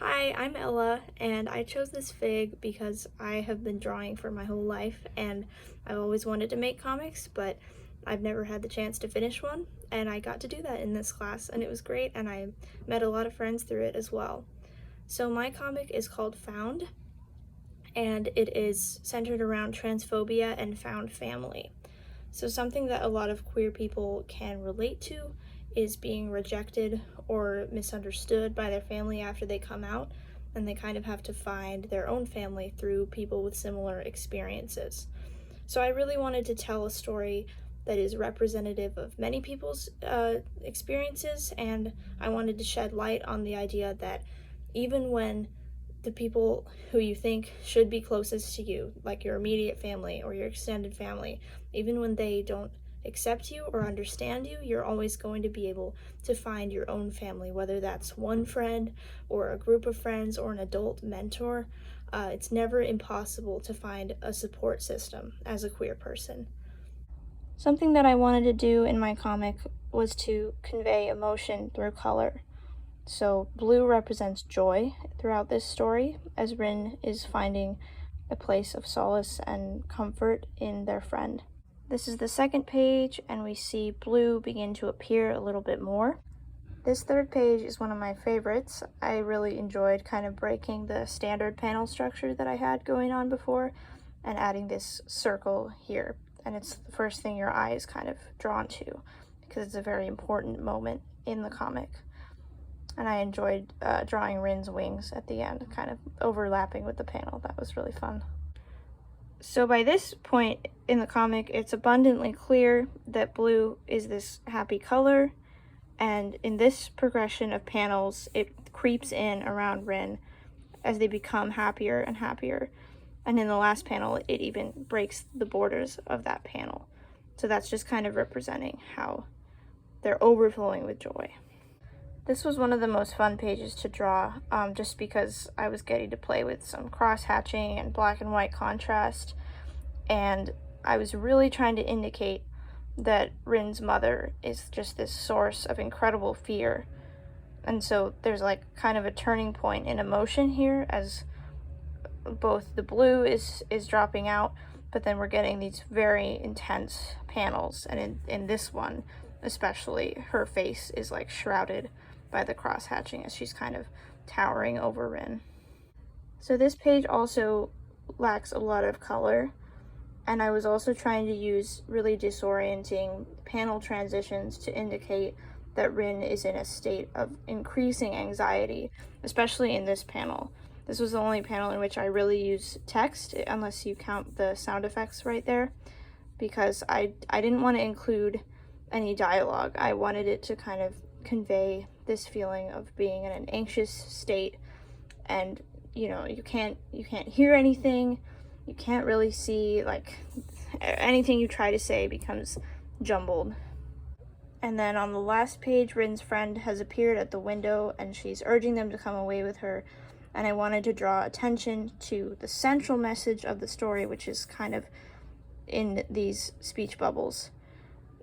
Hi, I'm Ella, and I chose this fig because I have been drawing for my whole life, and I've always wanted to make comics, but I've never had the chance to finish one, and I got to do that in this class, and it was great, and I met a lot of friends through it as well. So my comic is called Found, and it is centered around transphobia and found family. So something that a lot of queer people can relate to is being rejected or misunderstood by their family after they come out, and they kind of have to find their own family through people with similar experiences. So I really wanted to tell a story that is representative of many people's experiences, and I wanted to shed light on the idea that even when the people who you think should be closest to you, like your immediate family or your extended family, even when they don't accept you or understand you, you're always going to be able to find your own family, whether that's one friend or a group of friends or an adult mentor. It's never impossible to find a support system as a queer person. Something that I wanted to do in my comic was to convey emotion through color. So blue represents joy throughout this story, as Rin is finding a place of solace and comfort in their friend. This is the second page, and we see blue begin to appear a little bit more. This third page is one of my favorites. I really enjoyed kind of breaking the standard panel structure that I had going on before and adding this circle here. And it's the first thing your eye is kind of drawn to because it's a very important moment in the comic. And I enjoyed drawing Rin's wings at the end, kind of overlapping with the panel. That was really fun. So by this point in the comic, it's abundantly clear that blue is this happy color, and in this progression of panels, it creeps in around Rin as they become happier and happier. And in the last panel, it even breaks the borders of that panel. So that's just kind of representing how they're overflowing with joy. This was one of the most fun pages to draw, just because I was getting to play with some cross-hatching and black and white contrast, and I was really trying to indicate that Rin's mother is just this source of incredible fear. And so there's like kind of a turning point in emotion here as both the blue is dropping out, but then we're getting these very intense panels, and in this one especially, her face is like shrouded by the cross-hatching as she's kind of towering over Rin. So this page also lacks a lot of color, and I was also trying to use really disorienting panel transitions to indicate that Rin is in a state of increasing anxiety, especially in this panel. This was the only panel in which I really use text, unless you count the sound effects right there, because I didn't want to include any dialogue. I wanted it to kind of convey this feeling of being in an anxious state, and you know, you can't hear anything, you can't really see, like, anything you try to say becomes jumbled. And then on the last page, Rin's friend has appeared at the window and she's urging them to come away with her, and I wanted to draw attention to the central message of the story, which is kind of in these speech bubbles.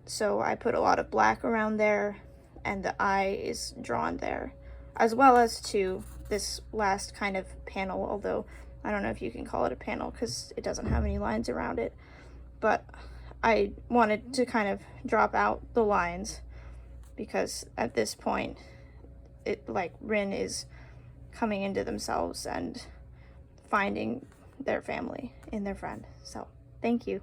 So I put a lot of black around there, and the eye is drawn there, as well as to this last kind of panel, although I don't know if you can call it a panel because it doesn't have any lines around it. But I wanted to kind of drop out the lines because at this point, it like Rin is coming into themselves and finding their family in their friend. So thank you.